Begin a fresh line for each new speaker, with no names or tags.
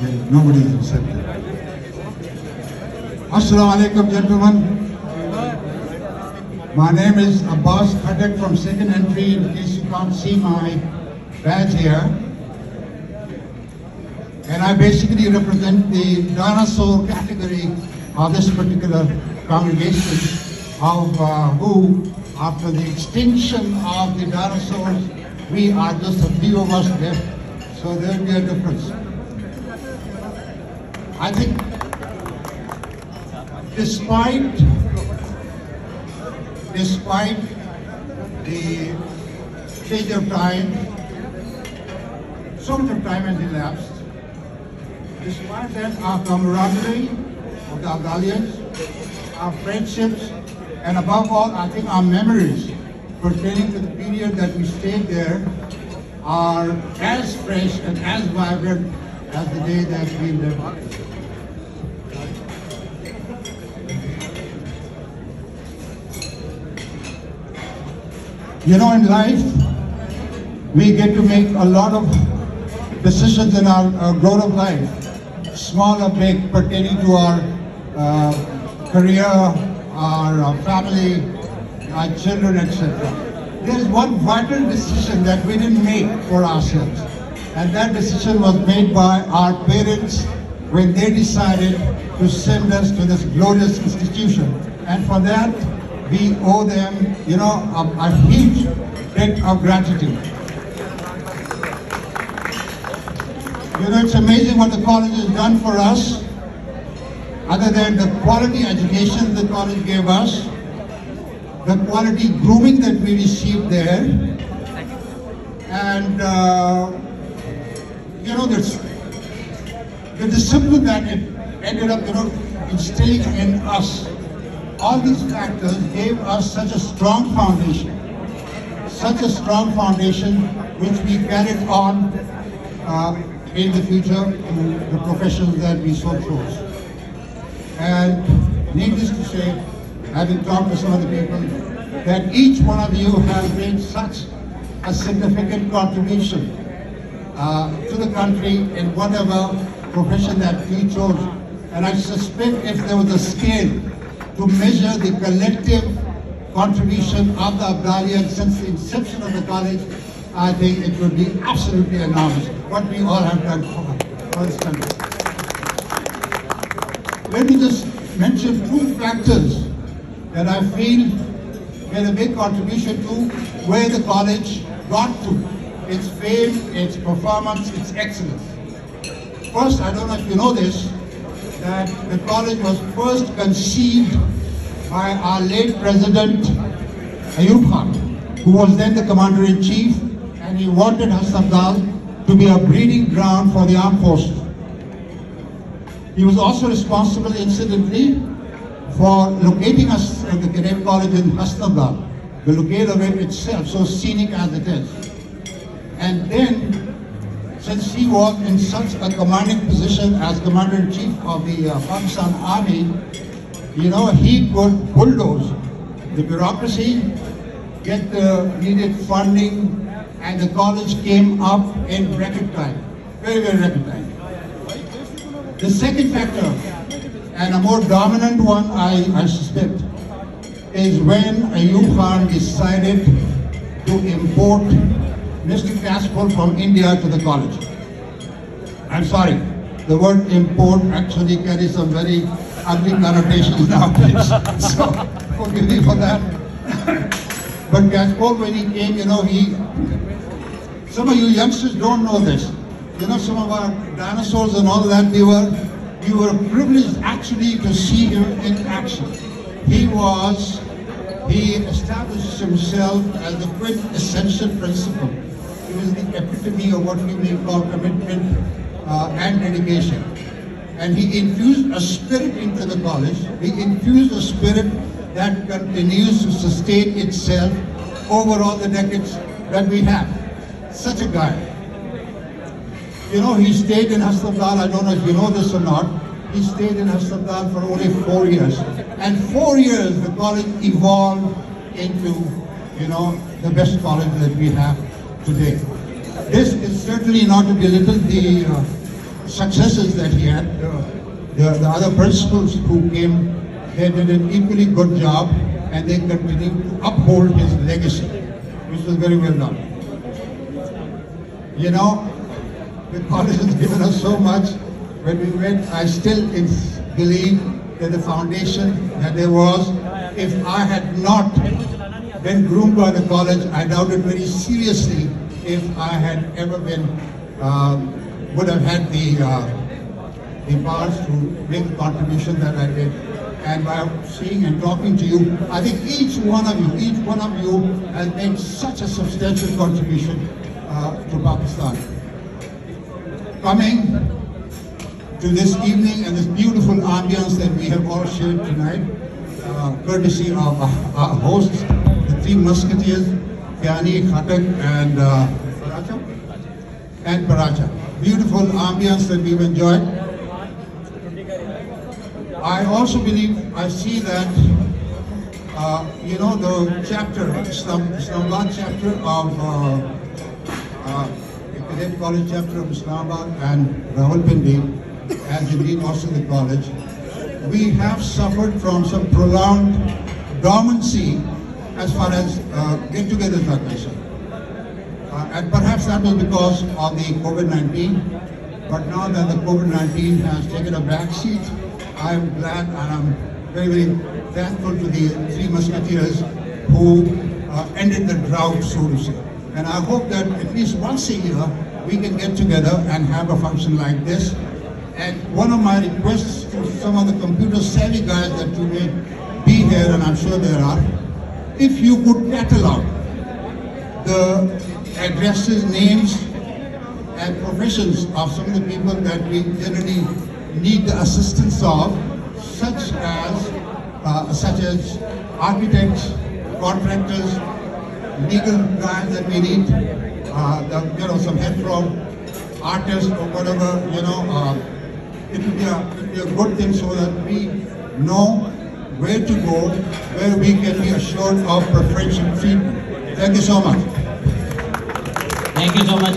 Nobody is accepted. Assalamu alaikum, gentlemen. My name is Abbas Khattak from second entry, in case you can't see my badge here. And I basically represent the dinosaur category of this particular congregation, of who, after the extinction of the dinosaurs, we are just a few of us left, so there will be a difference. I think despite the change of time, so much of time has elapsed. Despite that, our camaraderie of the Abdalians, our friendships, and above all, I think our memories pertaining to the period that we stayed there are as fresh and as vibrant as the day that we lived. You know, in life, we get to make a lot of decisions in our growth of life, small or big, pertaining to our career, our family, our children, etc. There is one vital decision that we didn't make for ourselves, and that decision was made by our parents when they decided to send us to this glorious institution. And for that, we owe them, you know, a huge debt of gratitude. You know, it's amazing what the college has done for us, other than the quality education the college gave us, the quality grooming that we received there, and you know, the discipline that it ended up, you know, instilling in us. All these factors gave us such a strong foundation which we carried on in the future to the professions that we so chose. And needless to say, having talked to some of the people, that each one of you has made such a significant contribution to the country in whatever profession that you chose. And I suspect if there was a scale to measure the collective contribution of the Abdalians since the inception of the college, I think it would be absolutely enormous, what we all have done for this country. Let me just mention two factors that I feel made a big contribution to where the college got to, its fame, its performance, its excellence. First, I don't know if you know this, that the college was first conceived by our late President Ayub Khan, who was then the Commander-in-Chief, and he wanted Hastabdal to be a breeding ground for the armed forces. He was also responsible, incidentally, for locating us at the Cadet College in Hastabdal, the locale of it itself, so scenic as it is. And then, since he was in such a commanding position as Commander-in-Chief of the Pakistan Army, you know, he could bulldoze the bureaucracy, get the needed funding, and the college came up in record time, very, very record time. The second factor, and a more dominant one, I suspect, is when Ayub Khan decided to import Mr. Caspol from India to the college. I'm sorry, the word import actually carries some very ugly connotations nowadays, so forgive me for that. But Caspol, when he came, you know, some of you youngsters don't know this. You know, some of our dinosaurs and all that, we were privileged actually to see him in action. He established himself as the quintessential principal. He was the epitome of what we may call commitment and dedication. And he infused a spirit into the college. He infused a spirit that continues to sustain itself over all the decades that we have. Such a guy. You know, he stayed in Hastabdal, I don't know if you know this or not, he stayed in Hastabdal for only 4 years. And 4 years, the college evolved into, you know, the best college that we have today. This is certainly not to belittle the successes that he had. The other principals who came, they did an equally good job, and they continue to uphold his legacy, which was very well done. You know, the college has given us so much. When we went, I still believe that the foundation that there was, if I had not been groomed by the college, I doubt it very seriously if I had ever been, would have had the powers to make the contribution that I did. And by seeing and talking to you, I think each one of you has made such a substantial contribution to Pakistan. Coming to this evening and this beautiful ambience that we have all shared tonight, courtesy of our hosts, the three musketeers, Kyani, Khattak, and Paracha. Beautiful ambience that we've enjoyed. I also believe, I see that, you know, the chapter, Islamabad chapter of, the Cadet College chapter of Islamabad and Rawalpindi, as indeed also the college, we have suffered from some prolonged dormancy as far as get-togethers are concerned. And perhaps that was because of the COVID-19, but now that the COVID-19 has taken a back seat, I'm glad and I'm very, very thankful to the three musketeers who ended the drought, so to say. And I hope that at least once a year we can get together and have a function like this. And one of my requests to some of the computer savvy guys that you may be here, and I'm sure there are, if you could catalog the addresses, names, and professions of some of the people that we generally need the assistance of, such as architects, contractors, legal guys that we need, you know, some help from artists or whatever, you know. It would be a good thing so that we know where to go, where we can be assured of preferential treatment. Thank you so much.
Thank you so much.